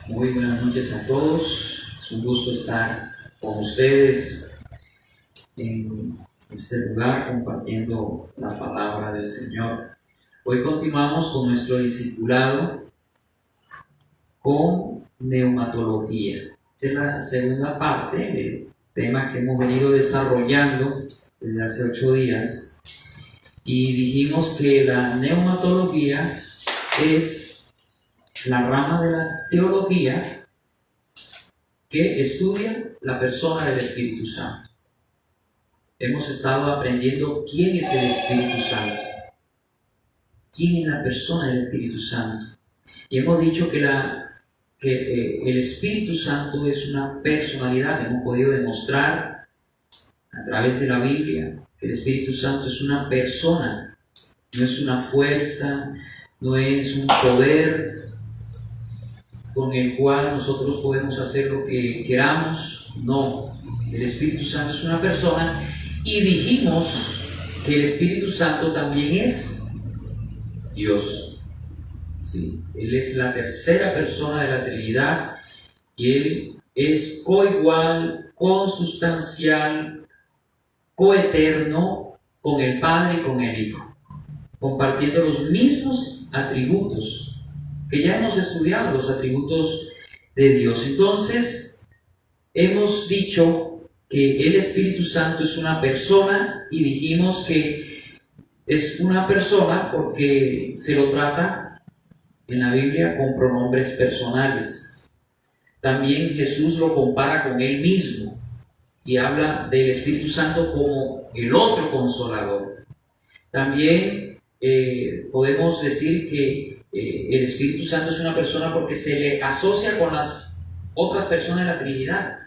Muy buenas noches a todos. Es un gusto estar con ustedes en este lugar compartiendo la palabra del Señor. Hoy continuamos con nuestro discipulado con neumatología. Esta es la segunda parte del tema que hemos venido desarrollando desde hace 8 días. Y dijimos que la neumatología es la rama de la teología que estudia la persona del Espíritu Santo. Hemos estado aprendiendo quién es el Espíritu Santo, quién es la persona del Espíritu Santo. Y hemos dicho que el Espíritu Santo es una personalidad. Hemos podido demostrar a través de la Biblia que el Espíritu Santo es una persona, no es una fuerza, no es un poder con el cual nosotros podemos hacer lo que queramos. No, el Espíritu Santo es una persona, y dijimos que el Espíritu Santo también es Dios. ¿Sí? Él es la tercera persona de la Trinidad y Él es coigual, consustancial, coeterno con el Padre y con el Hijo, compartiendo los mismos atributos que ya hemos estudiado, los atributos de Dios. Entonces, hemos dicho que el Espíritu Santo es una persona, y dijimos que es una persona porque se lo trata en la Biblia con pronombres personales. También Jesús lo compara con Él mismo y habla del Espíritu Santo como el otro consolador. También podemos decir que el Espíritu Santo es una persona porque se le asocia con las otras personas de la Trinidad.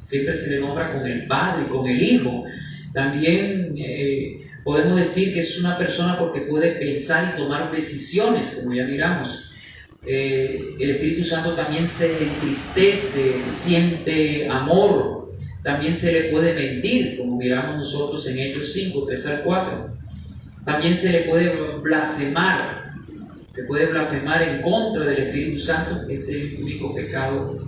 Siempre se le nombra con el Padre, con el Hijo. También podemos decir que es una persona porque puede pensar y tomar decisiones, como ya miramos. El Espíritu Santo también se entristece, siente amor. También se le puede mentir, como miramos nosotros en Hechos 5, 3 al 4. También se le puede blasfemar. Se puede blasfemar en contra del Espíritu Santo. Es el único pecado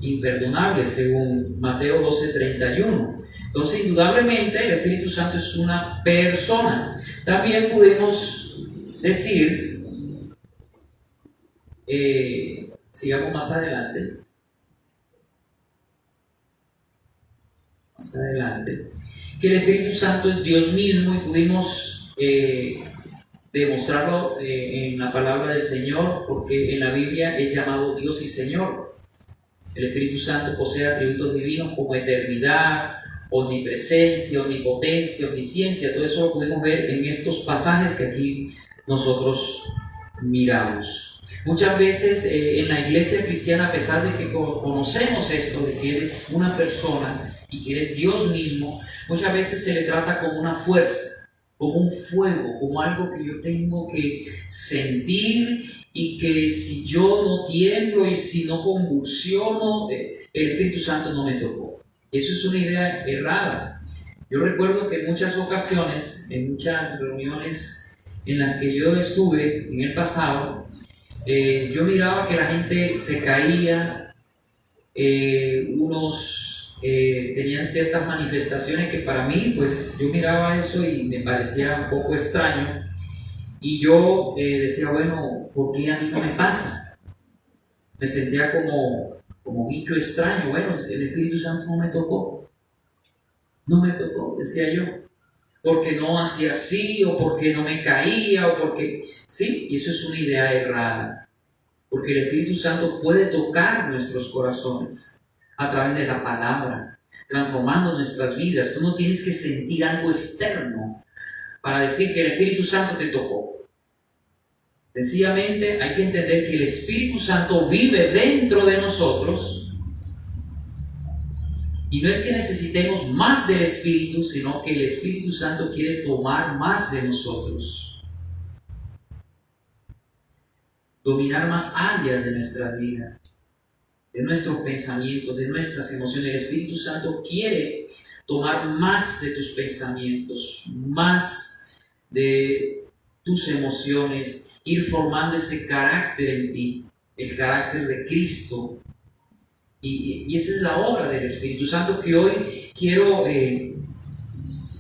imperdonable, según Mateo 12:31. Entonces, indudablemente, el Espíritu Santo es una persona. También podemos decir, sigamos más adelante, que el Espíritu Santo es Dios mismo, y pudimos demostrarlo en la palabra del Señor, porque en la Biblia es llamado Dios y Señor. El Espíritu Santo posee atributos divinos como eternidad, omnipresencia, omnipotencia, omnisciencia. Todo eso lo pudimos ver en estos pasajes que aquí nosotros miramos. Muchas veces en la iglesia cristiana, a pesar de que conocemos esto, de que Él es una persona y que Él es Dios mismo, muchas veces se le trata como una fuerza, como un fuego, como algo que yo tengo que sentir, y que si yo no tiemblo y si no convulsiono, el Espíritu Santo no me tocó. Eso es una idea errada. Yo recuerdo que en muchas ocasiones, en muchas reuniones en las que yo estuve en el pasado, yo miraba que la gente se caía, unos tenían ciertas manifestaciones que para mí, pues yo miraba eso y me parecía un poco extraño. Y yo decía, bueno, ¿por qué a mí no me pasa? Me sentía como bicho extraño. Bueno, el Espíritu Santo no me tocó. No me tocó, decía yo. Porque no hacía así, o porque no me caía, o porque... Sí, y eso es una idea errada. Porque el Espíritu Santo puede tocar nuestros corazones a través de la palabra, transformando nuestras vidas. Tú no tienes que sentir algo externo para decir que el Espíritu Santo te tocó. Sencillamente hay que entender que el Espíritu Santo vive dentro de nosotros, y no es que necesitemos más del Espíritu, sino que el Espíritu Santo quiere tomar más de nosotros, dominar más áreas de nuestra vida, de nuestros pensamientos, de nuestras emociones. El Espíritu Santo quiere tomar más de tus pensamientos, más de tus emociones, ir formando ese carácter en ti. el carácter de Cristo. Y esa es la obra del Espíritu Santo que hoy quiero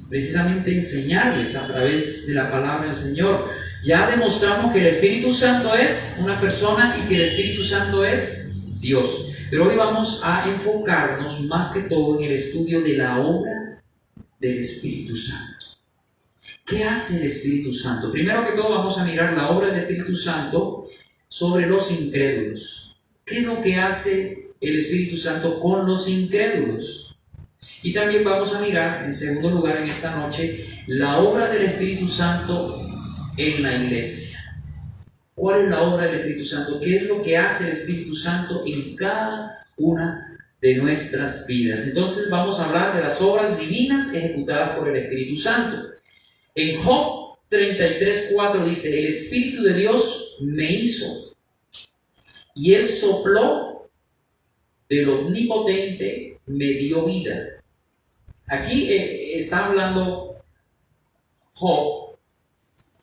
precisamente enseñarles a través de la palabra del Señor. Ya demostramos que el Espíritu Santo es una persona y que el Espíritu Santo es Dios. Pero hoy vamos a enfocarnos más que todo en el estudio de la obra del Espíritu Santo. ¿Qué hace el Espíritu Santo? Primero que todo vamos a mirar la obra del Espíritu Santo sobre los incrédulos. ¿Qué es lo que hace el Espíritu Santo con los incrédulos? Y también vamos a mirar, en segundo lugar en esta noche, la obra del Espíritu Santo en la iglesia. ¿Cuál es la obra del Espíritu Santo? ¿Qué es lo que hace el Espíritu Santo en cada una de nuestras vidas? Entonces vamos a hablar de las obras divinas ejecutadas por el Espíritu Santo. En Job 33:4 dice: el Espíritu de Dios me hizo, y Él sopló del Omnipotente, me dio vida. Aquí está hablando Job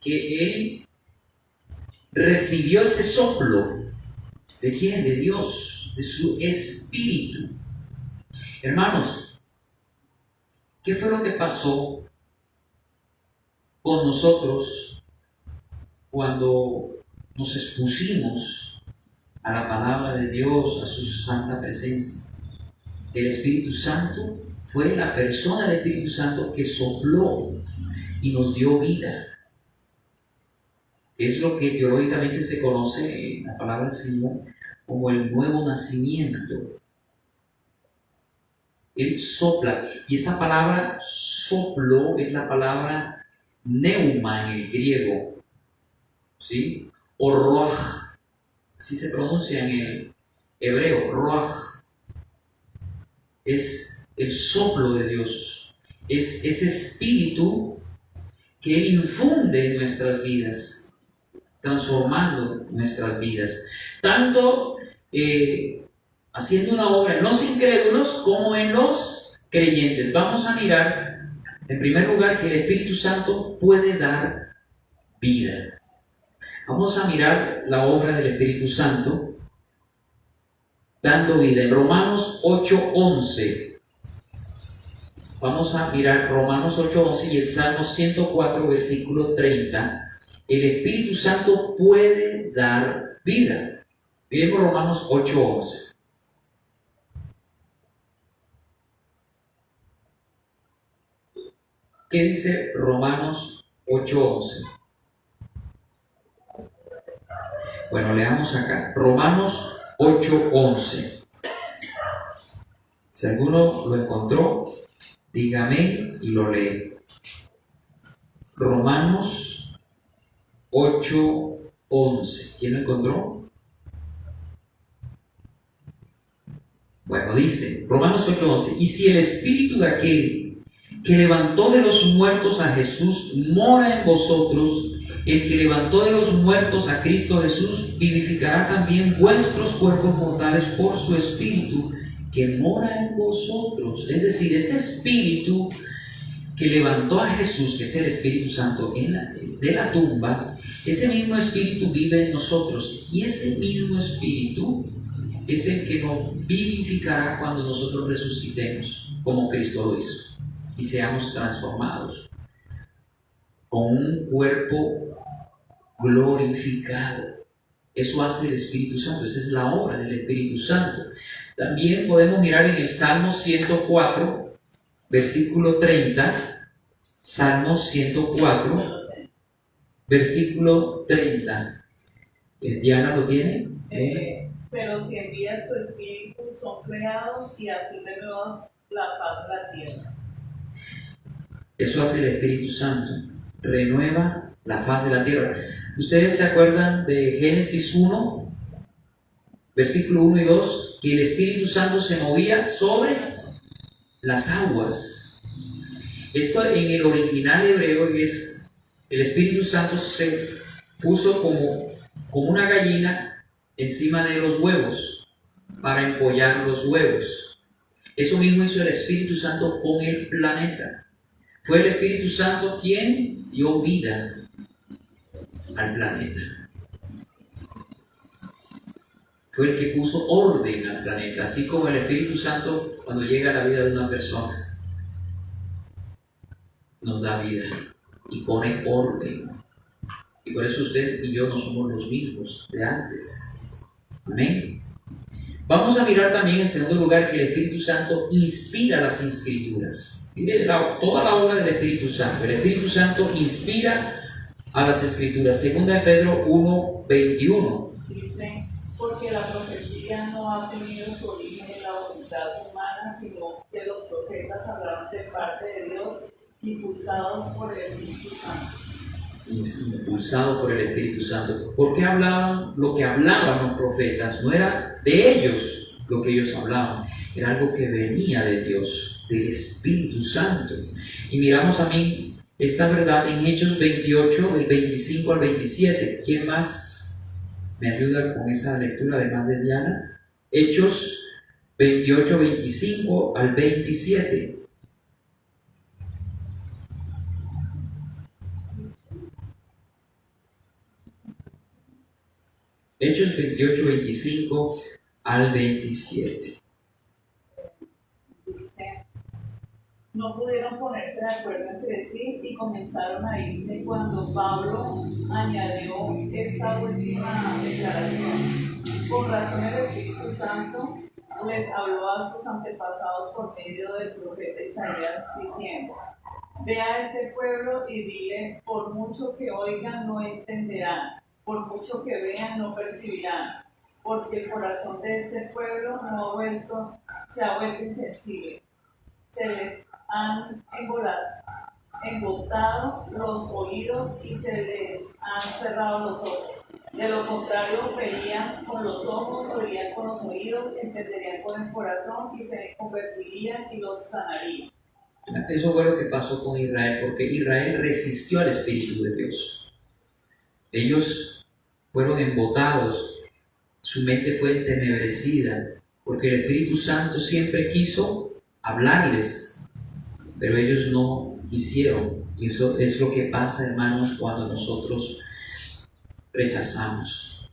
que él recibió ese soplo. ¿De quién? De Dios, de su Espíritu. Hermanos, ¿qué fue lo que pasó con nosotros cuando nos expusimos a la palabra de Dios, a su santa presencia? El Espíritu Santo fue la persona del Espíritu Santo que sopló y nos dio vida. Es lo que teológicamente se conoce en la palabra del Señor como el nuevo nacimiento. Él sopla, y esta palabra soplo es la palabra neuma en el griego, ¿sí? O ruach, así se pronuncia en el hebreo, ruach. Es el soplo de Dios, es ese espíritu que Él infunde en nuestras vidas, transformando nuestras vidas, tanto haciendo una obra en los incrédulos como en los creyentes. Vamos a mirar, en primer lugar, que el Espíritu Santo puede dar vida. Vamos a mirar la obra del Espíritu Santo dando vida. En Romanos 8:11. Vamos a mirar Romanos 8:11 y el Salmo 104, versículo 30. El Espíritu Santo puede dar vida. Miremos Romanos 8:11. ¿Qué dice Romanos 8:11? Bueno, leamos acá. Romanos 8:11. Si alguno lo encontró, dígame y lo lee. Romanos 8:11. ¿Quién lo encontró? Bueno, dice Romanos 8:11. Y si el Espíritu de aquel que levantó de los muertos a Jesús mora en vosotros, el que levantó de los muertos a Cristo Jesús vivificará también vuestros cuerpos mortales por su Espíritu que mora en vosotros. Es decir, ese Espíritu que levantó a Jesús, que es el Espíritu Santo de la tumba, ese mismo Espíritu vive en nosotros, y ese mismo Espíritu es el que nos vivificará cuando nosotros resucitemos, como Cristo lo hizo, y seamos transformados con un cuerpo glorificado. Eso hace el Espíritu Santo, esa es la obra del Espíritu Santo. También podemos mirar en el Salmo 104, versículo 30, Salmo 104, versículo 30. ¿Diana lo tiene? Pero si envías tu Espíritu, son creados y así renuevas la faz de la tierra. Eso hace el Espíritu Santo, renueva la faz de la tierra. ¿Ustedes se acuerdan de Génesis 1, versículo 1 y 2? Que el Espíritu Santo se movía sobre las aguas. Esto en el original hebreo es: el Espíritu Santo se puso como una gallina encima de los huevos para empollar los huevos. Eso mismo hizo el Espíritu Santo con el planeta. Fue el Espíritu Santo quien dio vida al planeta. fue el que puso orden al planeta, así como el Espíritu Santo cuando llega a la vida de una persona nos da vida y pone orden. Y por eso usted y yo no somos los mismos de antes. Amén. Vamos a mirar también en segundo lugar que el Espíritu Santo inspira las Escrituras. Mire toda la obra del Espíritu Santo. El Espíritu Santo inspira a las Escrituras. Segunda de Pedro 1:21. Dice, porque la profecía no ha tenido su origen en la voluntad humana, sino que los profetas hablaron de parte de Dios, impulsados por el Espíritu Santo. Impulsado por el Espíritu Santo. ¿Por qué hablaban lo que hablaban los profetas? No era de ellos lo que ellos hablaban, era algo que venía de Dios, del Espíritu Santo. Y miramos también esta verdad en Hechos 28, del 25 al 27. ¿Quién más me ayuda con esa lectura además de Diana? Hechos 28, 25 al 27. Hechos 28, 25 al 27. Dice, no pudieron ponerse de acuerdo entre sí y comenzaron a irse cuando Pablo añadió esta última declaración. Con razón el Espíritu Santo les habló a sus antepasados por medio del profeta Isaías diciendo, ve a ese pueblo y dile, por mucho que oigan no entenderán, por mucho que vean no percibirán, porque el corazón de este pueblo se ha vuelto insensible. Se les han embotado los oídos y se les han cerrado los ojos. De lo contrario, verían con los ojos, oirían con los oídos, entenderían con el corazón y se convertirían y los sanarían. Eso fue lo que pasó con Israel, porque Israel resistió al Espíritu de Dios. Ellos fueron embotados, su mente fue entenebrecida, porque el Espíritu Santo siempre quiso hablarles, pero ellos no quisieron. Y eso es lo que pasa, hermanos, cuando nosotros rechazamos.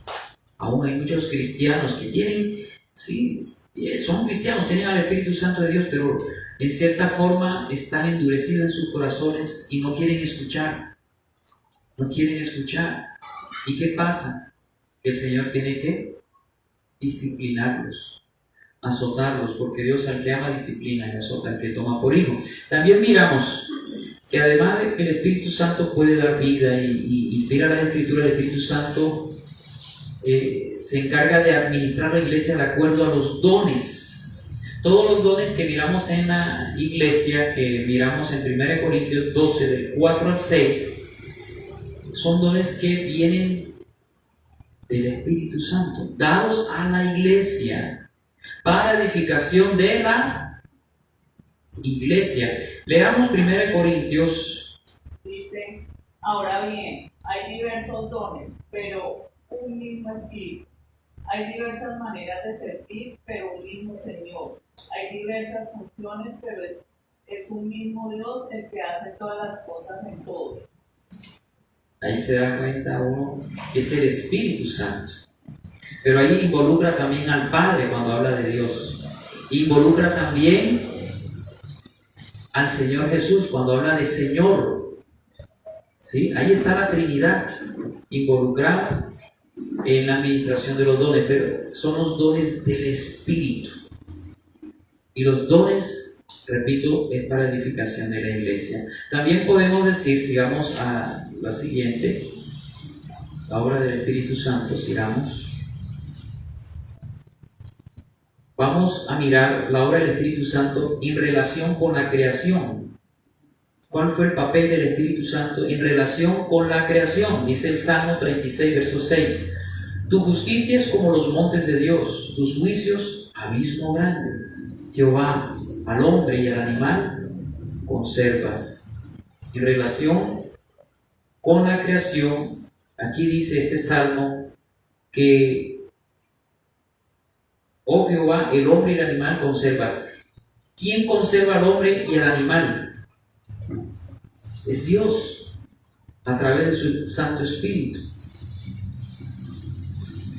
Aún hay muchos cristianos que tienen, sí, son cristianos, tienen al Espíritu Santo de Dios, pero en cierta forma están endurecidos en sus corazones y no quieren escuchar. No quieren escuchar. ¿Y qué pasa? El Señor tiene que disciplinarlos, azotarlos, porque Dios al que ama disciplina y azota al que toma por hijo. También miramos que además de que el Espíritu Santo puede dar vida y inspira la Escritura, el Espíritu Santo se encarga de administrar la iglesia de acuerdo a los dones. Todos los dones que miramos en la iglesia, que miramos en 1 Corintios 12, del 4 al 6, son dones que vienen del Espíritu Santo, dados a la iglesia para edificación de la iglesia. Leamos 1 Corintios. Dice, ahora bien, hay diversos dones, pero un mismo Espíritu. Hay diversas maneras de servir, pero un mismo Señor. Hay diversas funciones, pero es un mismo Dios el que hace todas las cosas en todos. Ahí se da cuenta uno que es el Espíritu Santo. Pero ahí involucra también al Padre cuando habla de Dios. Involucra también al Señor Jesús cuando habla de Señor. ¿Sí? Ahí está la Trinidad involucrada en la administración de los dones, pero son los dones del Espíritu. Y los dones, repito, es para edificación de la iglesia. También podemos decir, sigamos a la siguiente, la obra del Espíritu Santo, sigamos. Vamos a mirar la obra del Espíritu Santo en relación con la creación. ¿Cuál fue el papel del Espíritu Santo en relación con la creación? Dice el Salmo 36, verso 6. Tu justicia es como los montes de Dios, tus juicios, abismo grande. Jehová, al hombre y al animal conservas. En relación con la creación, aquí dice este salmo que, oh Jehová, el hombre y el animal conservas. ¿Quién conserva al hombre y al animal? Es Dios, a través de su Santo Espíritu.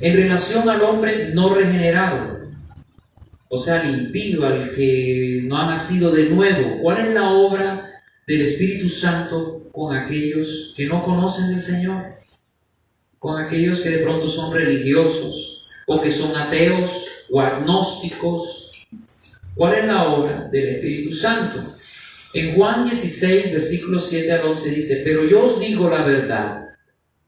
En relación al hombre no regenerado, o sea, al impío, al que no ha nacido de nuevo, ¿cuál es la obra del Espíritu Santo con aquellos que no conocen al Señor? Con aquellos que de pronto son religiosos, o que son ateos o agnósticos. ¿Cuál es la obra del Espíritu Santo? En Juan 16, versículos 7 al 11 dice: pero yo os digo la verdad,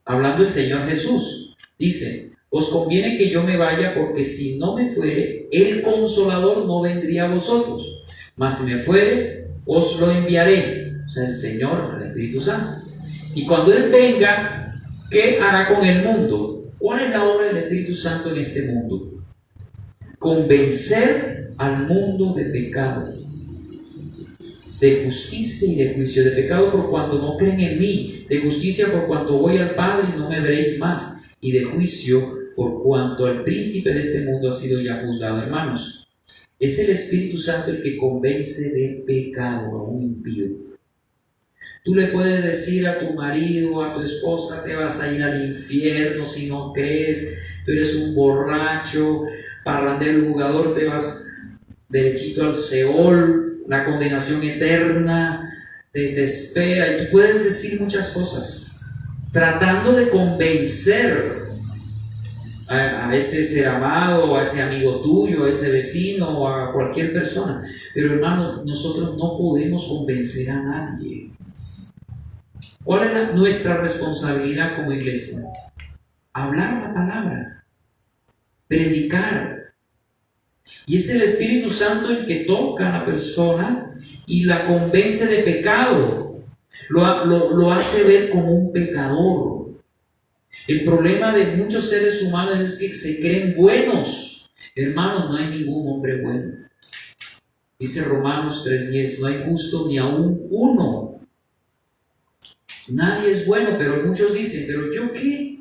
hablando el Señor Jesús, dice: os conviene que yo me vaya, porque si no me fuere, el Consolador no vendría a vosotros, mas si me fuere, os lo enviaré. O sea, el Señor, el Espíritu Santo. Y cuando Él venga, ¿qué hará con el mundo? ¿Cuál es la obra del Espíritu Santo en este mundo? Convencer al mundo de pecado, de justicia y de juicio. De pecado por cuanto no creen en mí, de justicia por cuanto voy al Padre y no me veréis más, y de juicio por cuanto el príncipe de este mundo ha sido ya juzgado. Hermanos, es el Espíritu Santo el que convence de pecado a un impío. Tú le puedes decir a tu marido o a tu esposa: te vas a ir al infierno si no crees, tú eres un borracho, parrandero y jugador, te vas derechito al Seol, la condenación eterna te espera. Y tú puedes decir muchas cosas tratando de convencer a ese ser amado, a ese amigo tuyo, a ese vecino o a cualquier persona. Pero hermano, nosotros no podemos convencer a nadie. ¿Cuál es nuestra responsabilidad como iglesia? Hablar la palabra, predicar. Y es el Espíritu Santo el que toca a la persona y la convence de pecado, lo hace ver como un pecador. El problema de muchos seres humanos es que se creen buenos. Hermanos, no hay ningún hombre bueno. Dice Romanos 3:10: no hay justo ni aún uno. Nadie es bueno, pero muchos dicen: ¿pero yo qué?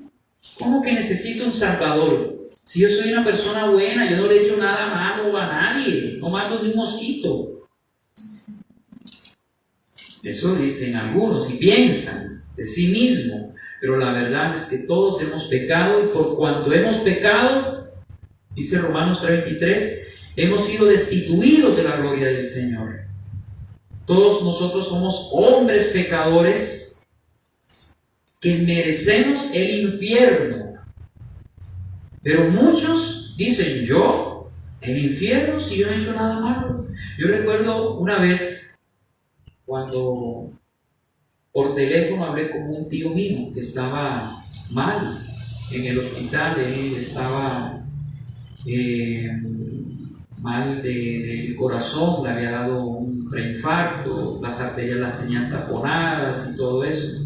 ¿Cómo que necesito un salvador? Si yo soy una persona buena, yo no le he hecho nada malo a nadie, no mato ni un mosquito. Eso dicen algunos y piensan de sí mismos, pero la verdad es que todos hemos pecado, y por cuanto hemos pecado, dice Romanos 3:23, hemos sido destituidos de la gloria del Señor. Todos nosotros somos hombres pecadores que merecemos el infierno. Pero muchos dicen: yo, el infierno, si yo no he hecho nada malo. Yo recuerdo una vez cuando por teléfono hablé con un tío mío que estaba mal en el hospital. Él estaba mal del corazón, le había dado un preinfarto, las arterias las tenían taponadas y todo eso.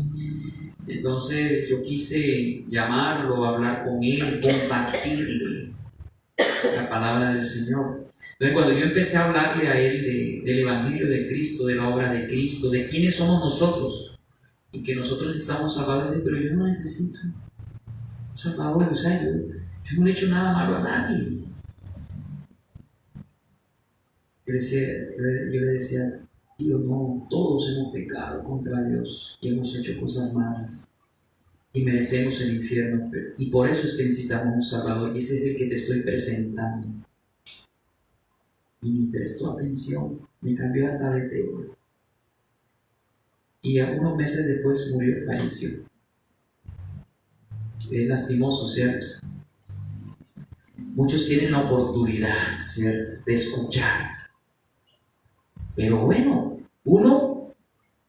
Entonces yo quise llamarlo, hablar con él, compartirle la palabra del Señor. Entonces cuando yo empecé a hablarle a él del Evangelio de Cristo, de la obra de Cristo, de quiénes somos nosotros, y que nosotros necesitamos salvadores, pero yo no necesito un salvador. O sea, yo no le he hecho nada malo a nadie. Yo le decía: tío, no, todos hemos pecado contra Dios y hemos hecho cosas malas y merecemos el infierno, y por eso es que necesitamos un salvador, y ese es el que te estoy presentando. Y ni prestó atención, me cambió hasta de tema. Y algunos meses después murió, falleció. Es lastimoso, ¿cierto? Muchos tienen la oportunidad, ¿cierto?, de escuchar. Pero bueno, uno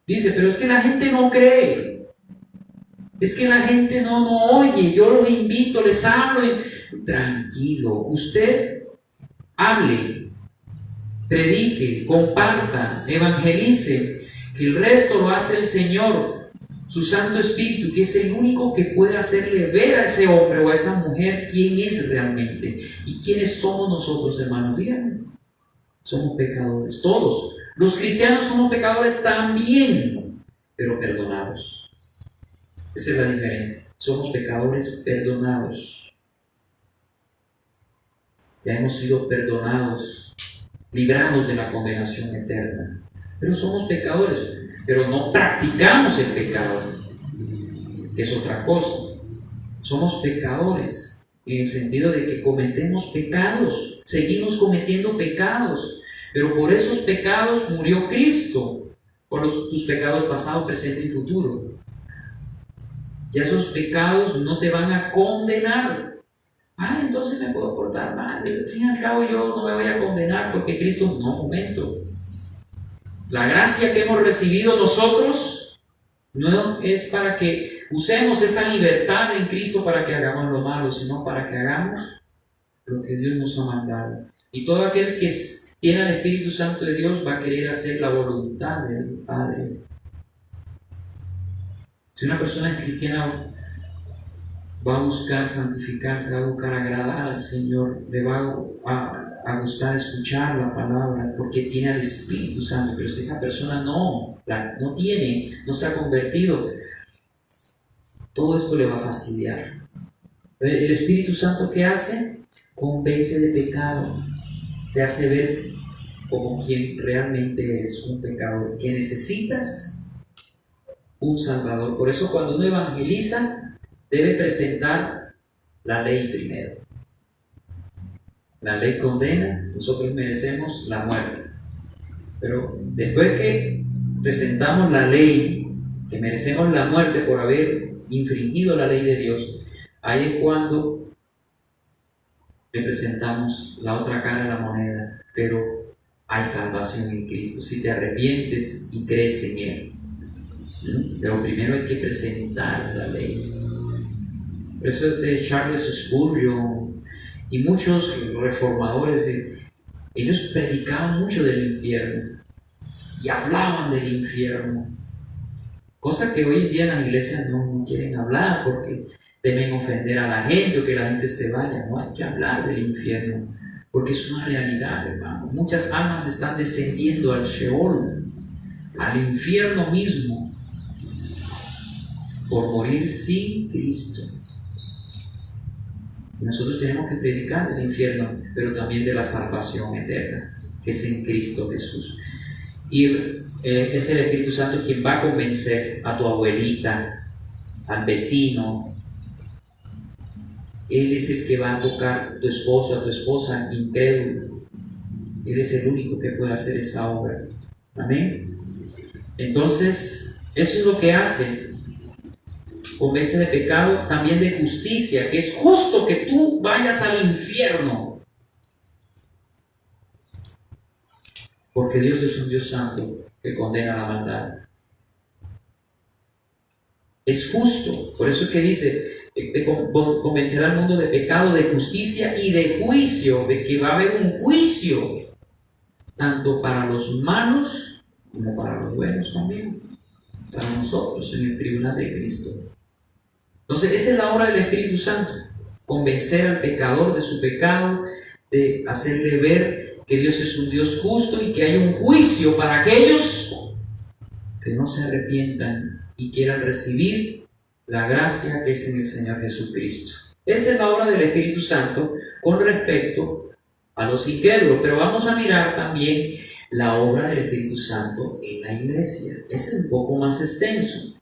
dice: pero es que la gente no cree, es que la gente no oye. Yo los invito, les hablo. Tranquilo, usted hable, predique, comparta, evangelice, que el resto lo hace el Señor, su Santo Espíritu, que es el único que puede hacerle ver a ese hombre o a esa mujer quién es realmente y quiénes somos nosotros, hermanos. Díganme. Somos pecadores, todos. Los cristianos somos pecadores también, pero perdonados. Esa es la diferencia. Somos pecadores perdonados. Ya hemos sido perdonados, librados de la condenación eterna. Pero somos pecadores, pero no practicamos el pecado, que es otra cosa. Somos pecadores. en el sentido de que cometemos pecados, seguimos cometiendo pecados, pero por esos pecados murió Cristo, por tus pecados pasados, presente y futuro. Ya esos pecados no te van a condenar. Entonces me puedo portar mal, al fin y al cabo yo no me voy a condenar porque Cristo, no, momento. La gracia que hemos recibido nosotros no es para que usemos esa libertad en Cristo para que hagamos lo malo, sino para que hagamos lo que Dios nos ha mandado. Y todo aquel que tiene al Espíritu Santo de Dios va a querer hacer la voluntad del Padre. Si una persona es cristiana, va a buscar santificarse, va a buscar agradar al Señor, le va a gustar escuchar la palabra porque tiene al Espíritu Santo. Pero si esa persona no se ha convertido, todo esto le va a fastidiar. El Espíritu Santo, ¿qué hace? Convence de pecado, te hace ver como quien realmente eres, un pecador, que necesitas un Salvador. Por eso cuando uno evangeliza, debe presentar la ley primero. La ley condena, nosotros merecemos la muerte. Pero después que presentamos la ley, que merecemos la muerte por haber infringido la ley de Dios, ahí es cuando le presentamos la otra cara de la moneda. Pero hay salvación en Cristo si te arrepientes y crees en Él. Pero primero hay que presentar la ley. Por eso Charles Spurgeon y muchos reformadores, ellos predicaban mucho del infierno y hablaban del infierno, cosa que hoy en día en las iglesias no quieren hablar porque temen ofender a la gente o que la gente se vaya. No hay que hablar del infierno porque es una realidad, hermano. Muchas almas están descendiendo al Sheol, al infierno mismo, por morir sin Cristo. Y nosotros tenemos que predicar del infierno, pero también de la salvación eterna, que es en Cristo Jesús. Y es el Espíritu Santo quien va a convencer a tu abuelita, al vecino. Él es el que va a tocar a tu esposo, a tu esposa incrédulo. Él es el único que puede hacer esa obra. Amén. Entonces, eso es lo que hace. Convence de pecado, también de justicia, que es justo que tú vayas al infierno. Porque Dios es un Dios santo que condena la maldad. Es justo, por eso es que dice, te convencerá al mundo de pecado, de justicia y de juicio, de que va a haber un juicio, tanto para los malos como para los buenos también, para nosotros en el tribunal de Cristo. Entonces, esa es la obra del Espíritu Santo, convencer al pecador de su pecado, de hacerle ver que Dios es un Dios justo y que hay un juicio para aquellos que no se arrepientan y quieran recibir la gracia que es en el Señor Jesucristo. Esa es la obra del Espíritu Santo con respecto a los incrédulos, pero vamos a mirar también la obra del Espíritu Santo en la iglesia. Ese es un poco más extenso.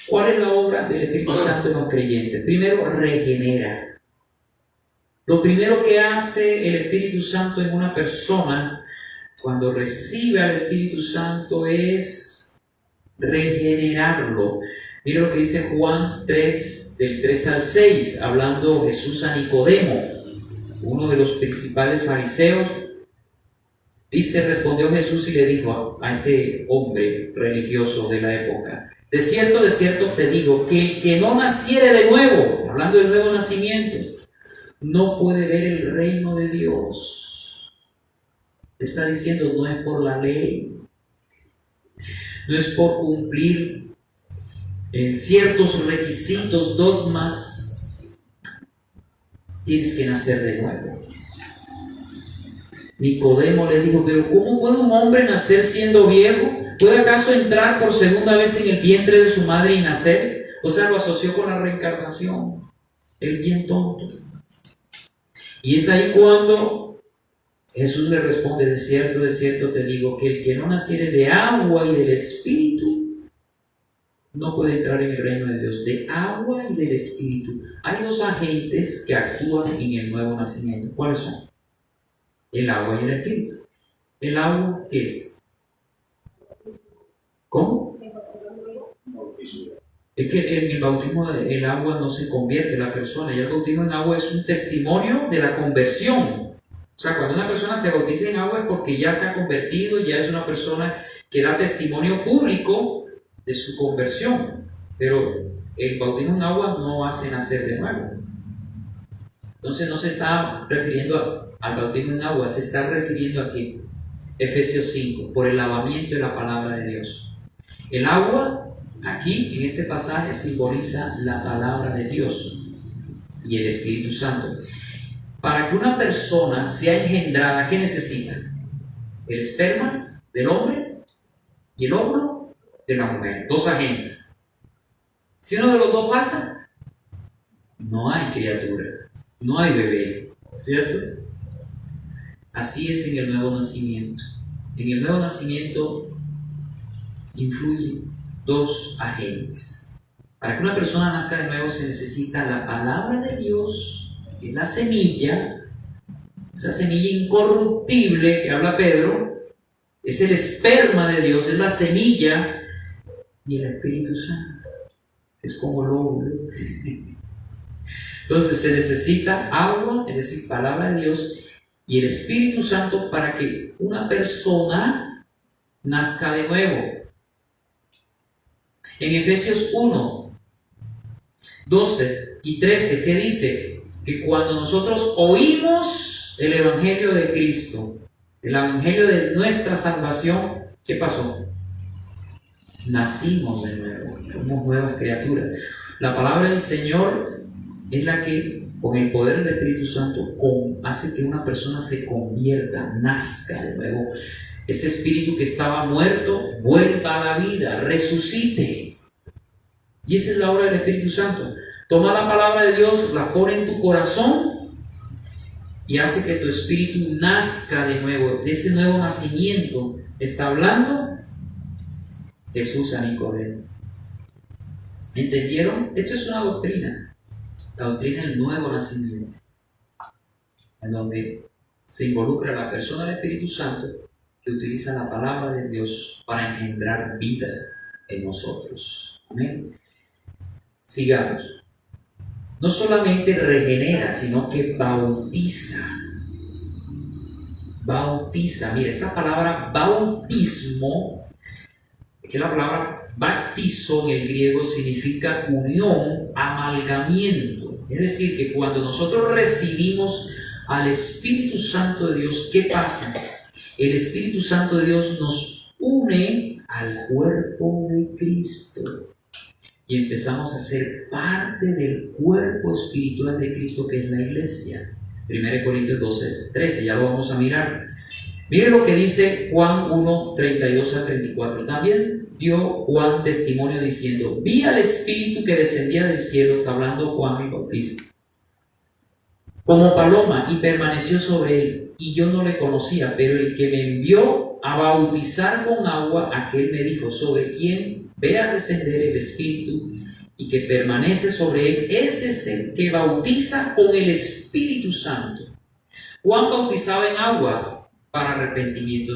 ¿Cuál es la obra del Espíritu Santo en los creyentes? Primero, regenera. Lo primero que hace el Espíritu Santo en una persona cuando recibe al Espíritu Santo es regenerarlo. Mira lo que dice Juan 3, del 3 al 6, hablando Jesús a Nicodemo, uno de los principales fariseos. Dice, respondió Jesús y le dijo a este hombre religioso de la época: de cierto te digo, que el que no naciere de nuevo, hablando del nuevo nacimiento, no puede ver el reino de Dios. Está diciendo, no es por la ley, no es por cumplir ciertos requisitos, dogmas. Tienes que nacer de nuevo. Nicodemo le dijo, pero ¿cómo puede un hombre nacer siendo viejo? ¿Puede acaso entrar por segunda vez en el vientre de su madre y nacer? O sea, lo asoció con la reencarnación. Él bien tonto. Y es ahí cuando Jesús le responde, de cierto te digo, que el que no naciere de agua y del Espíritu, no puede entrar en el reino de Dios. De agua y del Espíritu. Hay dos agentes que actúan en el nuevo nacimiento. ¿Cuáles son? El agua y el Espíritu. ¿El agua qué es? ¿Cómo? Es que en el bautismo el agua no se convierte en la persona, y el bautismo en agua es un testimonio de la conversión. O sea, cuando una persona se bautiza en agua es porque ya se ha convertido, ya es una persona que da testimonio público de su conversión. Pero el bautismo en agua no hace nacer de nuevo. Entonces no se está refiriendo al bautismo en agua, se está refiriendo aquí, Efesios 5, por el lavamiento de la palabra de Dios. El agua, aquí en este pasaje, simboliza la palabra de Dios y el Espíritu Santo. Para que una persona sea engendrada, ¿qué necesita? El esperma del hombre y el óvulo de la mujer, dos agentes. Si uno de los dos falta, no hay criatura, no hay bebé, ¿cierto? Así es en el nuevo nacimiento. En el nuevo nacimiento influyen dos agentes. Para que una persona nazca de nuevo se necesita la palabra de Dios, que es la semilla, esa semilla incorruptible que habla Pedro, es el esperma de Dios, es la semilla, y el Espíritu Santo, es como el óvulo. Entonces se necesita agua, es decir, palabra de Dios, y el Espíritu Santo para que una persona nazca de nuevo. En Efesios 1, 12 y 13, ¿qué dice? Que cuando nosotros oímos el Evangelio de Cristo, el Evangelio de nuestra salvación, ¿qué pasó? Nacimos de nuevo, somos nuevas criaturas. La palabra del Señor es la que, con el poder del Espíritu Santo, hace que una persona se convierta, nazca de nuevo. Ese espíritu que estaba muerto vuelva a la vida, resucite. Y esa es la obra del Espíritu Santo. Toma la palabra de Dios, la pone en tu corazón y hace que tu espíritu nazca de nuevo. De ese nuevo nacimiento está hablando Jesús a Nicodemo. ¿Entendieron? Esto es una doctrina, la doctrina del nuevo nacimiento, en donde se involucra la persona del Espíritu Santo, que utiliza la palabra de Dios para engendrar vida en nosotros. Amén. Sigamos. No solamente regenera, sino que bautiza. Bautiza. Mira, esta palabra bautismo, que la palabra baptizo en el griego significa unión, amalgamiento. Es decir, que cuando nosotros recibimos al Espíritu Santo de Dios, ¿qué pasa? El Espíritu Santo de Dios nos une al cuerpo de Cristo y empezamos a ser parte del cuerpo espiritual de Cristo, que es la iglesia. 1 Corintios 12, 13, ya lo vamos a mirar. Mire lo que dice Juan 1, 32 a 34. También dio Juan testimonio diciendo: vi al Espíritu que descendía del cielo, está hablando Juan el Bautista, como paloma, y permaneció sobre él, y yo no le conocía, pero el que me envió a bautizar con agua, aquel me dijo: sobre quien vea descender el Espíritu y que permanece sobre él, ese es el que bautiza con el Espíritu Santo. Juan bautizaba en agua para arrepentimiento.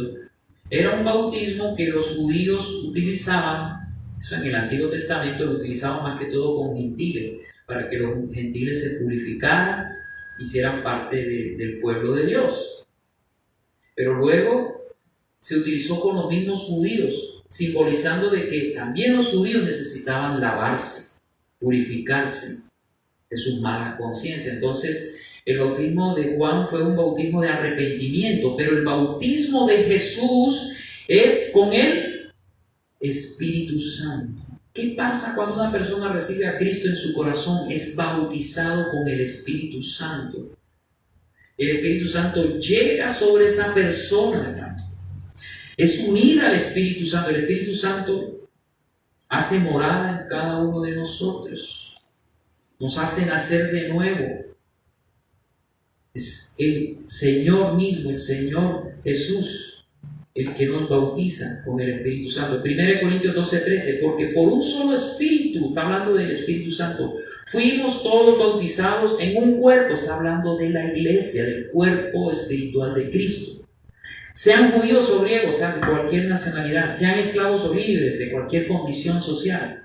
Era un bautismo que los judíos utilizaban, eso en el Antiguo Testamento lo utilizaban más que todo con gentiles, para que los gentiles se purificaran, hicieran parte del pueblo de Dios. Pero luego se utilizó con los mismos judíos, simbolizando de que también los judíos necesitaban lavarse, purificarse de sus malas conciencias. Entonces, el bautismo de Juan fue un bautismo de arrepentimiento, pero el bautismo de Jesús es con el Espíritu Santo. ¿Qué pasa cuando una persona recibe a Cristo en su corazón? Es bautizado con el Espíritu Santo. El Espíritu Santo llega sobre esa persona, hermano. Es unida al Espíritu Santo. El Espíritu Santo hace morada en cada uno de nosotros. Nos hace nacer de nuevo. Es el Señor mismo, el Señor Jesús. el que nos bautiza con el Espíritu Santo. 1 Corintios 12:13, porque por un solo Espíritu, está hablando del Espíritu Santo, fuimos todos bautizados en un cuerpo, está hablando de la iglesia, del cuerpo espiritual de Cristo. Sean judíos o griegos, sean de cualquier nacionalidad, sean esclavos o libres, de cualquier condición social.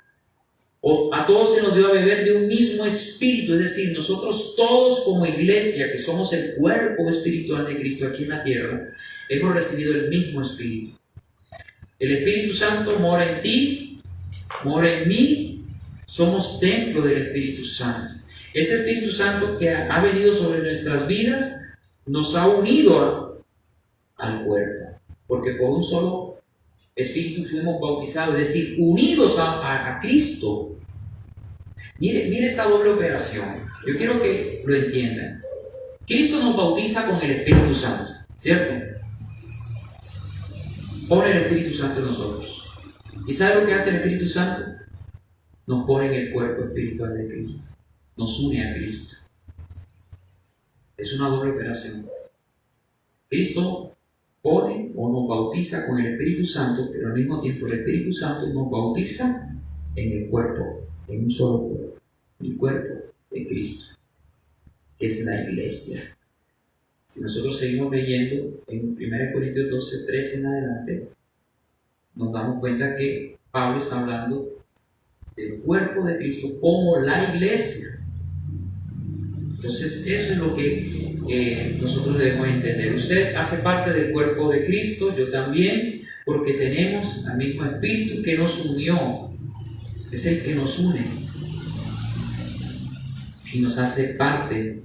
A todos se nos dio a beber de un mismo espíritu, es decir, nosotros todos como iglesia, que somos el cuerpo espiritual de Cristo aquí en la tierra, hemos recibido el mismo espíritu. El Espíritu Santo mora en ti, mora en mí, somos templo del Espíritu Santo. Ese Espíritu Santo que ha venido sobre nuestras vidas nos ha unido al cuerpo, porque por un solo Espíritu fuimos bautizados, es decir, unidos a Cristo. Mire esta doble operación. Yo quiero que lo entiendan. Cristo nos bautiza con el Espíritu Santo, ¿cierto? Pone el Espíritu Santo en nosotros. ¿Y sabe lo que hace el Espíritu Santo? Nos pone en el cuerpo espiritual de Cristo. Nos une a Cristo. Es una doble operación. Cristo pone o nos bautiza con el Espíritu Santo, pero al mismo tiempo el Espíritu Santo nos bautiza en el cuerpo, en un solo cuerpo, el cuerpo de Cristo, que es la iglesia. Si nosotros seguimos leyendo en 1 Corintios 12:13 en adelante, nos damos cuenta que Pablo está hablando del cuerpo de Cristo como la iglesia. Entonces eso es lo que nosotros debemos entender. Usted hace parte del cuerpo de Cristo, yo también, porque tenemos al mismo Espíritu que nos unió. Es el que nos une y nos hace parte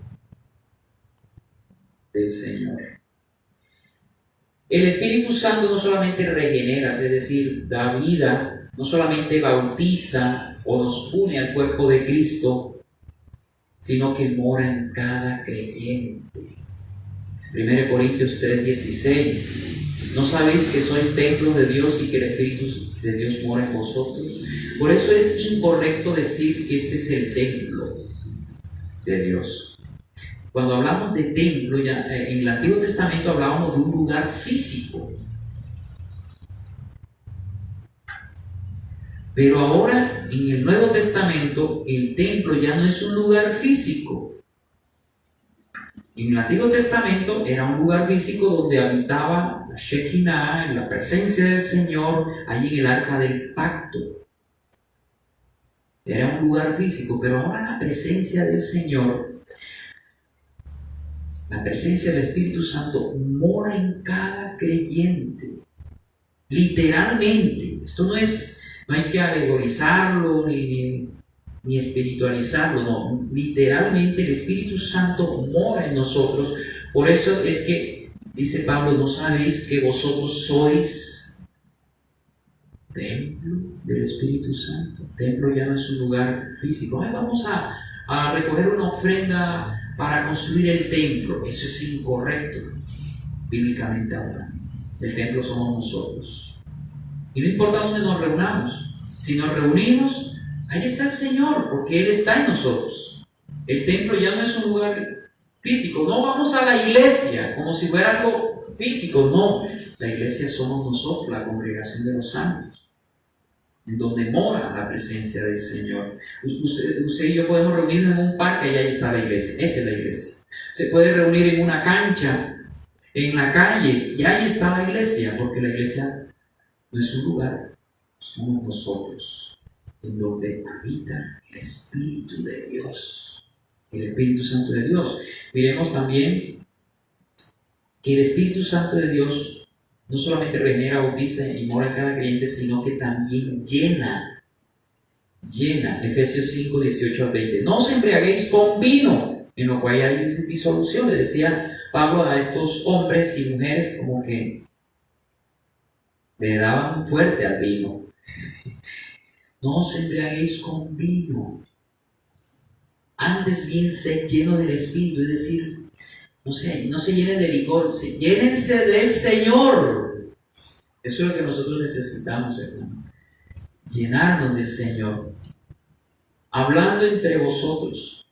del Señor. El Espíritu Santo no solamente regenera, es decir, da vida, no solamente bautiza o nos une al cuerpo de Cristo, sino que mora en cada creyente. 1 Corintios 3:16. ¿No sabéis que sois templo de Dios y que el Espíritu de Dios mora en vosotros? Por eso es incorrecto decir que este es el templo de Dios. Cuando hablamos de templo, ya en el Antiguo Testamento hablábamos de un lugar físico. Pero ahora en el Nuevo Testamento el templo ya no es un lugar físico. En el Antiguo Testamento era un lugar físico donde habitaba la Shekinah, la presencia del Señor, allí en el arca del pacto. Era un lugar físico, pero ahora la presencia del Señor, la presencia del Espíritu Santo mora en cada creyente. Literalmente. Esto no hay que alegorizarlo ni espiritualizarlo, no. Literalmente el Espíritu Santo mora en nosotros. Por eso es que dice Pablo, ¿no sabéis que vosotros sois templo del Espíritu Santo? Templo ya no es un lugar físico. Vamos a recoger una ofrenda para construir el templo. Eso es incorrecto, bíblicamente hablando. El templo somos nosotros. Y no importa dónde nos reunamos, si nos reunimos, ahí está el Señor, porque Él está en nosotros. El templo ya no es un lugar físico. No vamos a la iglesia como si fuera algo físico. No, la iglesia somos nosotros, la congregación de los santos, en donde mora la presencia del Señor. Usted y yo podemos reunirnos en un parque y ahí está la iglesia. Esa es la iglesia. Se puede reunir en una cancha, en la calle, y ahí está la iglesia, porque la iglesia no es un lugar, somos nosotros, en donde habita el Espíritu de Dios, el Espíritu Santo de Dios. Miremos también que el Espíritu Santo de Dios no solamente regenera, bautiza y mora en cada creyente, sino que también llena. Efesios 5:18-20. No os embriaguéis con vino, en lo cual hay disolución. Le decía Pablo a estos hombres y mujeres como que le daban fuerte al vino. No os embriaguéis con vino, antes bien sed lleno del Espíritu, es decir, no se llenen de licor, llénense del Señor. Eso es lo que nosotros necesitamos, hermano. Llenarnos del Señor. Hablando entre vosotros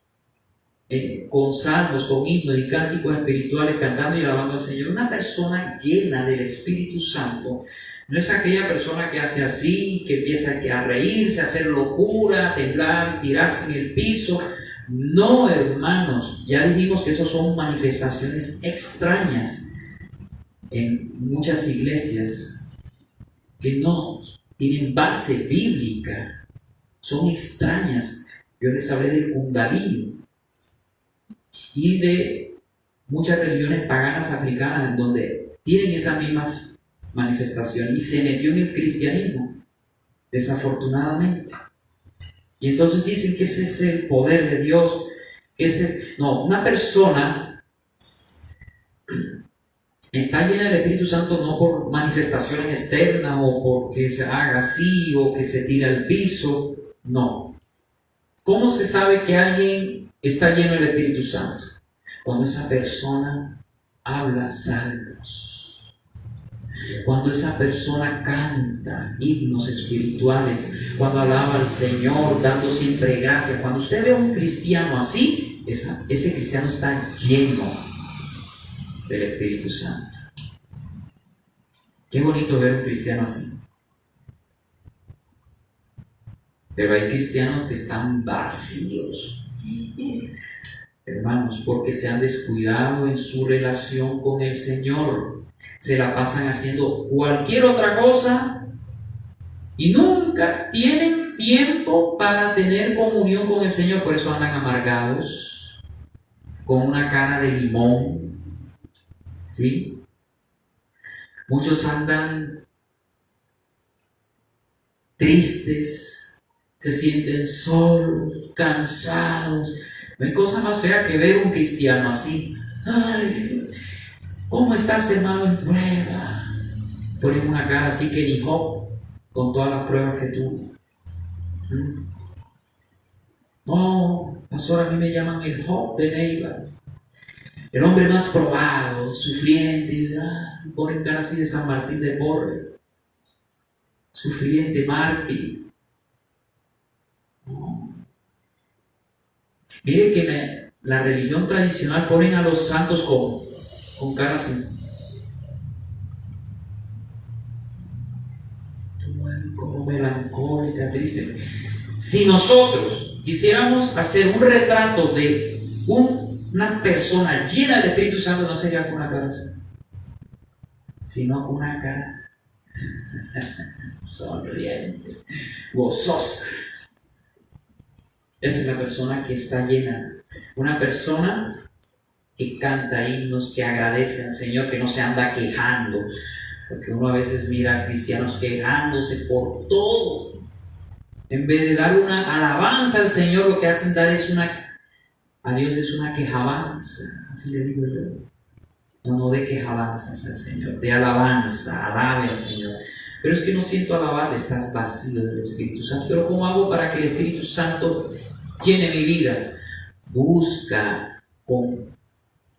con salmos, con himnos y cánticos espirituales, cantando y alabando al Señor. Una persona llena del Espíritu Santo no es aquella persona que hace así, que empieza a reírse, a hacer locura, a temblar, tirarse en el piso. No, hermanos, ya dijimos que eso son manifestaciones extrañas en muchas iglesias que no tienen base bíblica, son extrañas. Yo les hablé del Kundalini y de muchas religiones paganas africanas en donde tienen esa misma manifestación, y se metió en el cristianismo, desafortunadamente. Y entonces dicen que ese es el poder de Dios. No, una persona está llena del Espíritu Santo no por manifestaciones externas o porque se haga así o que se tira al piso. No. ¿Cómo se sabe que alguien está lleno del Espíritu Santo? Cuando esa persona habla salmos, cuando esa persona canta himnos espirituales, cuando alaba al Señor dando siempre gracias. Cuando usted ve a un cristiano así, ese cristiano está lleno del Espíritu Santo. Qué bonito ver a un cristiano así. Pero hay cristianos que están vacíos, hermanos, porque se han descuidado en su relación con el Señor. Se la pasan haciendo cualquier otra cosa y nunca tienen tiempo para tener comunión con el Señor. Por eso andan amargados, con una cara de limón, ¿sí? Muchos andan tristes, se sienten solos, cansados. No hay cosa más fea que ver un cristiano así. Ay, ¿cómo estás, hermano, en prueba? Ponen una cara así que ni Job, con todas las pruebas que tuvo. No, pastor, a mí me llaman el Job de Neiva, el hombre más probado, sufriente. Ponen cara así de San Martín de Porres, sufriente, mártir. No. Mire que en la religión tradicional ponen a los santos con cara así, como melancólica, triste. Si nosotros quisiéramos hacer un retrato de una persona llena del Espíritu Santo, no sería con una cara así, sino con una cara sonriente, gozosa. Esa es la persona que está llena. Una persona que canta himnos, que agradece al Señor, que no se anda quejando. Porque uno a veces mira a cristianos quejándose por todo. En vez de dar una alabanza al Señor, lo que hacen dar a Dios es una quejabanza. Así le digo yo. No de quejabanzas al Señor, de alabanza, alabe al Señor. Pero es que no siento alabarle, estás vacío del Espíritu Santo. Pero ¿cómo hago para que el Espíritu Santo llene mi vida? Busca con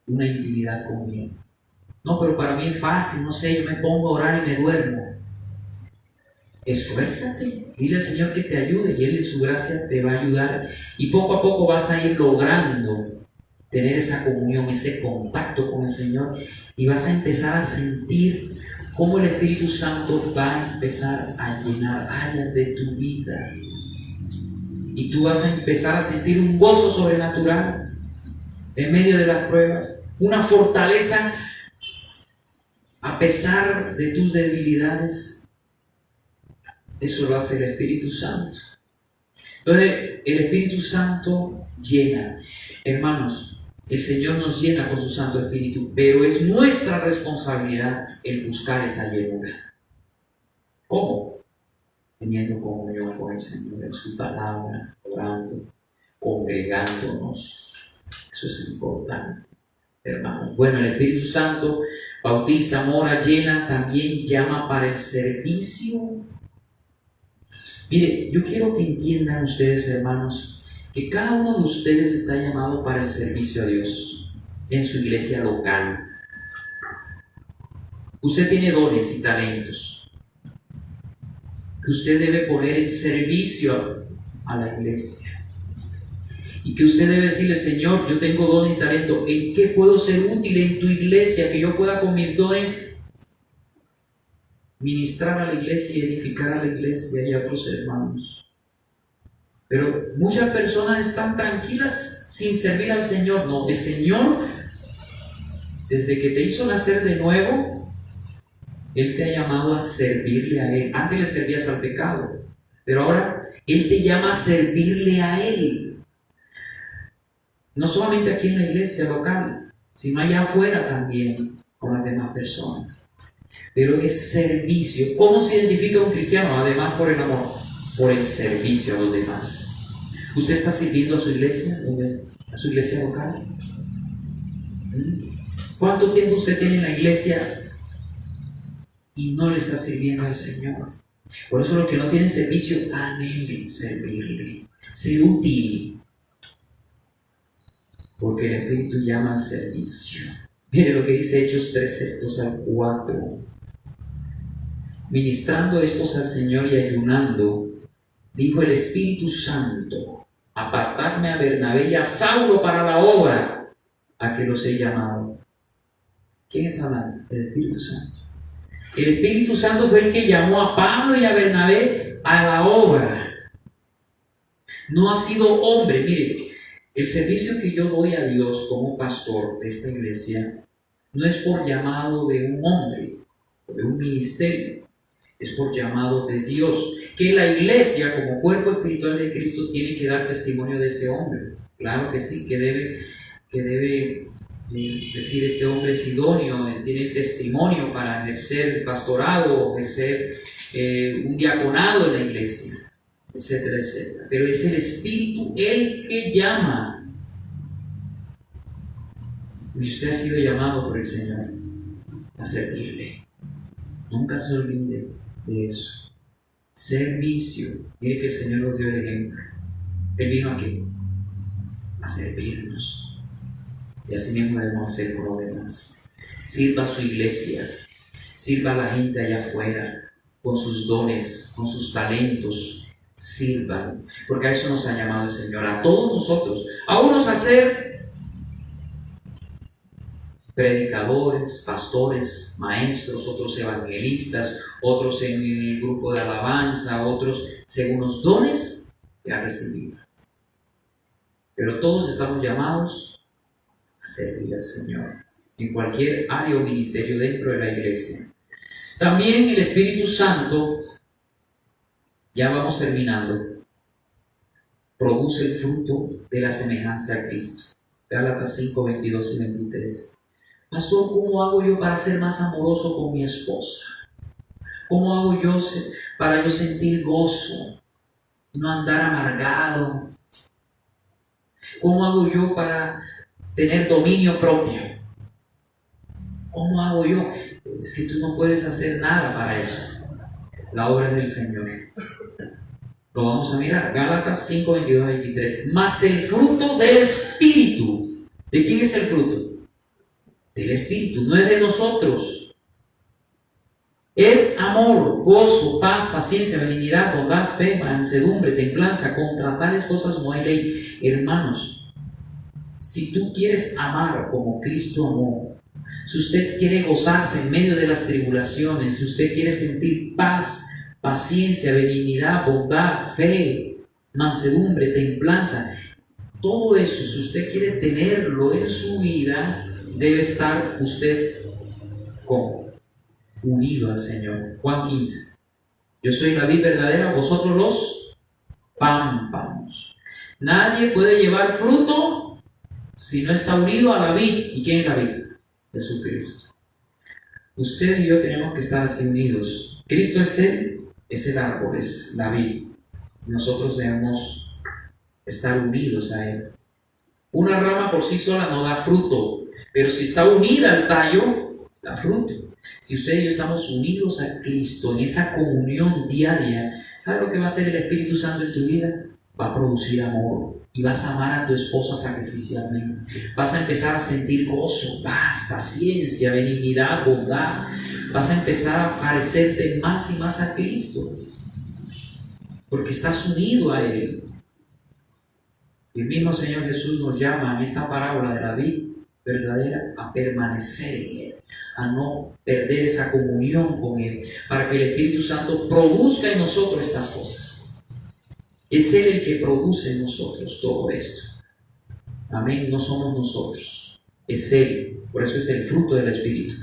una intimidad conmigo. No, pero para mí es fácil, no sé, yo me pongo a orar y me duermo. Esfuérzate, dile al Señor que te ayude y Él en su gracia te va a ayudar. Y poco a poco vas a ir logrando tener esa comunión, ese contacto con el Señor, y vas a empezar a sentir cómo el Espíritu Santo va a empezar a llenar áreas de tu vida. Y tú vas a empezar a sentir un gozo sobrenatural en medio de las pruebas, una fortaleza a pesar de tus debilidades. Eso lo hace el Espíritu Santo. Entonces, el Espíritu Santo llena. Hermanos, el Señor nos llena con su Santo Espíritu, pero es nuestra responsabilidad el buscar esa llenura. ¿Cómo? Teniendo comunión con el Señor en su palabra, orando, congregándonos. Eso es importante, hermanos. Bueno, el Espíritu Santo bautiza, mora, llena, también llama para el servicio. Mire, yo quiero que entiendan ustedes, hermanos, que cada uno de ustedes está llamado para el servicio a Dios en su iglesia local. Usted tiene dones y talentos que usted debe poner en servicio a la iglesia. y que usted debe decirle: Señor, yo tengo dones y talento, ¿en qué puedo ser útil en tu iglesia? Que yo pueda con mis dones ministrar a la iglesia y edificar a la iglesia y a otros hermanos. Pero muchas personas están tranquilas sin servir al Señor. No, el Señor, desde que te hizo nacer de nuevo, Él te ha llamado a servirle a Él. Antes le servías al pecado, pero ahora Él te llama a servirle a Él. No solamente aquí en la iglesia local, sino allá afuera también con las demás personas. Pero es servicio. ¿Cómo se identifica un cristiano? Además, por el amor, por el servicio a los demás. ¿Usted está sirviendo a su iglesia? ¿A su iglesia local? ¿Cuánto tiempo usted tiene en la iglesia y no le está sirviendo al Señor? Por eso los que no tienen servicio, anhelen servirle, ser útil, porque el Espíritu llama al servicio. Mire lo que dice Hechos 13, 2 al 4. Ministrando estos al Señor y ayunando, dijo el Espíritu Santo: apartarme a Bernabé y a Saulo para la obra a que los he llamado. ¿Quién está hablando? El Espíritu Santo. El Espíritu Santo fue el que llamó a Pablo y a Bernabé a la obra. No ha sido hombre. Mire, el servicio que yo doy a Dios como pastor de esta iglesia no es por llamado de un hombre o de un ministerio. Es por llamado de Dios, que la iglesia como cuerpo espiritual de Cristo tiene que dar testimonio de ese hombre. Claro que sí, que debe decir: este hombre es idóneo, tiene el testimonio para ejercer pastorado, ejercer un diaconado en la iglesia, etcétera, etcétera. Pero es el Espíritu el que llama. Y usted ha sido llamado por el Señor a servirle. Nunca se olvide de eso. Servicio. Mire que el Señor nos dio el ejemplo. Él vino aquí a servirnos, y así mismo debemos hacer por los demás. Sirva a su iglesia, sirva a la gente allá afuera con sus dones, con sus talentos. Sirvan, porque a eso nos ha llamado el Señor, a todos nosotros, a unos a ser predicadores, pastores, maestros, otros evangelistas, otros en el grupo de alabanza, otros según los dones que ha recibido. Pero todos estamos llamados a servir al Señor en cualquier área o ministerio dentro de la iglesia. También el Espíritu Santo, ya vamos terminando, produce el fruto de la semejanza a Cristo. Gálatas 5, 22 y 23. Pastor, ¿cómo hago yo para ser más amoroso con mi esposa? ¿Cómo hago yo para yo sentir gozo y no andar amargado? ¿Cómo hago yo para tener dominio propio? ¿Cómo hago yo? Es que tú no puedes hacer nada para eso. La obra es del Señor. Lo vamos a mirar. Gálatas 5, 22 y 23. Mas el fruto del Espíritu. ¿De quién es el fruto? Del Espíritu, no es de nosotros. Es amor, gozo, paz, paciencia, benignidad, bondad, fe, mansedumbre, templanza. Contra tales cosas no hay ley. Hermanos, si tú quieres amar como Cristo amó, si usted quiere gozarse en medio de las tribulaciones, si usted quiere sentir paz, paciencia, benignidad, bondad, fe, mansedumbre, templanza, todo eso, si usted quiere tenerlo en su vida, debe estar usted unido al Señor. Juan 15. Yo soy la vid verdadera, vosotros los pámpanos. Nadie puede llevar fruto si no está unido a la vid. ¿Y quién es la vid? Jesucristo. Usted y yo tenemos que estar así unidos. Cristo es el árbol, es la vid. Nosotros debemos estar unidos a Él. Una rama por sí sola no da fruto, pero si está unida al tallo, da fruto. Si usted y yo estamos unidos a Cristo en esa comunión diaria, ¿sabe lo que va a hacer el Espíritu Santo en tu vida? Va a producir amor y vas a amar a tu esposa sacrificialmente. Vas a empezar a sentir gozo, paz, paciencia, benignidad, bondad. Vas a empezar a parecerte más y más a Cristo porque estás unido a Él. El mismo Señor Jesús nos llama en esta parábola de la vid verdadera a permanecer en Él, a no perder esa comunión con Él, para que el Espíritu Santo produzca en nosotros estas cosas. Es Él el que produce en nosotros todo esto. Amén, no somos nosotros, es Él. Por eso es el fruto del Espíritu.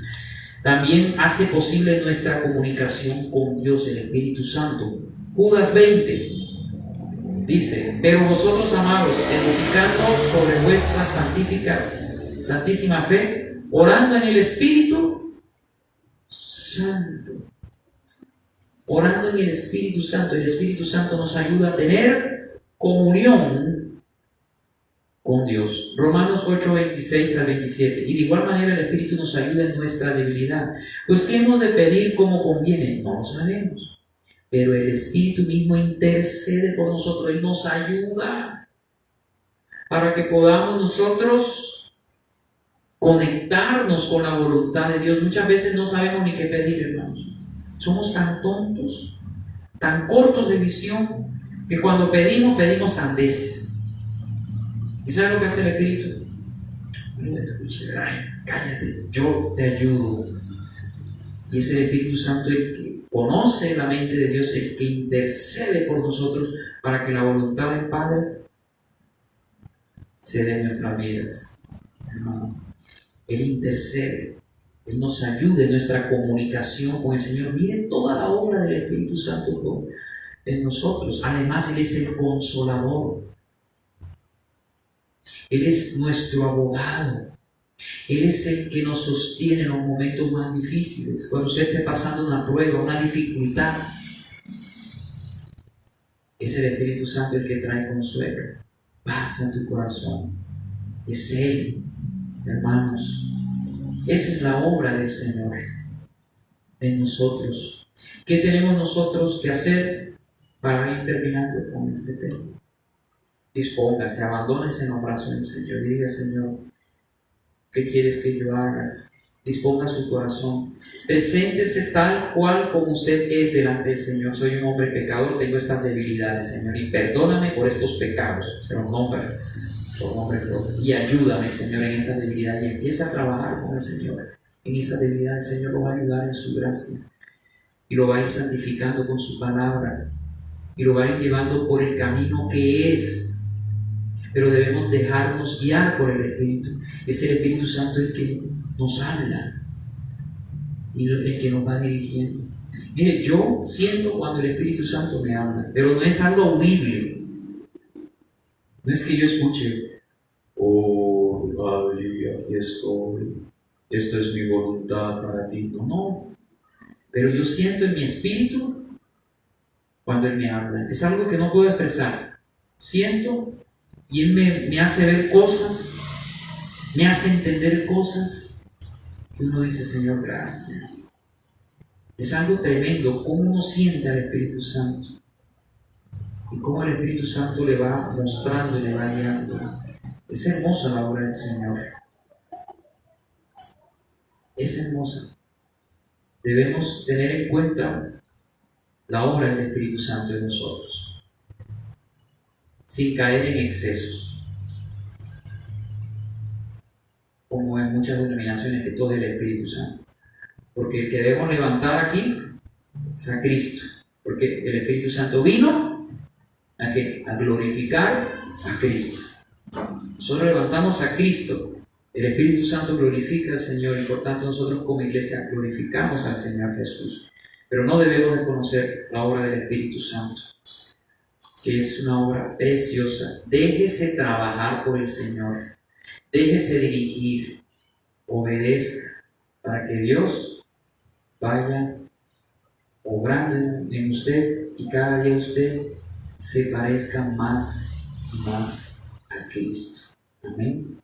También hace posible nuestra comunicación con Dios, el Espíritu Santo. Judas 20 dice: pero vosotros, amados, edificando sobre vuestra santísima fe, orando en el Espíritu Santo. Orando en el Espíritu Santo. El Espíritu Santo nos ayuda a tener comunión con Dios. Romanos 8, 26 al 27. Y de igual manera el Espíritu nos ayuda en nuestra debilidad. Pues ¿qué hemos de pedir como conviene? No lo sabemos. Pero el Espíritu mismo intercede por nosotros. Él nos ayuda para que podamos nosotros conectarnos con la voluntad de Dios. Muchas veces no sabemos ni qué pedir, hermanos. Somos tan tontos, tan cortos de visión, que cuando pedimos sandeces. ¿Y sabes lo que hace el Espíritu? Ay, cállate, yo te ayudo. Y es el Espíritu Santo el que conoce la mente de Dios, el que intercede por nosotros para que la voluntad del Padre se dé en nuestras vidas. Hermano, Él intercede, Él nos ayuda en nuestra comunicación con el Señor. Miren toda la obra del Espíritu Santo en nosotros. Además, Él es el consolador. Él es nuestro abogado. Él es el que nos sostiene en los momentos más difíciles. Cuando usted esté pasando una prueba, una dificultad, es el Espíritu Santo el que trae consuelo, paz en tu corazón. Es Él, hermanos. Esa es la obra del Señor en nosotros. ¿Qué tenemos nosotros que hacer para ir terminando con este tema? Dispóngase, abandónese en los brazos del Señor y diga: Señor, ¿qué quieres que yo haga? Disponga su corazón. Preséntese tal cual como usted es delante del Señor. Soy un hombre pecador, tengo estas debilidades, Señor, y perdóname por estos pecados. Se los nombra por nombre propio. Y ayúdame, Señor, en esta debilidad. Y empieza a trabajar con el Señor. En esa debilidad el Señor lo va a ayudar en su gracia. Y lo va a ir santificando con su palabra. Y lo va a ir llevando por el camino que es. Pero debemos dejarnos guiar por el Espíritu. Es el Espíritu Santo el que nos habla y el que nos va dirigiendo. Mire, yo siento cuando el Espíritu Santo me habla, pero no es algo audible. No es que yo escuche: oh, Gaby, aquí estoy, esto es mi voluntad para ti. No. Pero yo siento en mi espíritu cuando Él me habla. Es algo que no puedo expresar. Siento y Él me hace ver cosas, me hace entender cosas que uno dice: Señor, gracias. Es algo tremendo cómo uno siente al Espíritu Santo y cómo el Espíritu Santo le va mostrando y le va guiando. Es hermosa la obra del Señor. Es hermosa. Debemos tener en cuenta la obra del Espíritu Santo en nosotros, sin caer en excesos, como en muchas denominaciones, que todo es el Espíritu Santo. Porque el que debemos levantar aquí es a Cristo, porque el Espíritu Santo vino ¿a qué? A glorificar a Cristo. Nosotros levantamos a Cristo, el Espíritu Santo glorifica al Señor y por tanto nosotros como iglesia glorificamos al Señor Jesús. Pero no debemos de conocer la obra del Espíritu Santo, que es una obra preciosa. Déjese trabajar por el Señor, déjese dirigir, obedezca, para que Dios vaya obrando en usted y cada día usted se parezca más y más a Cristo. Amén.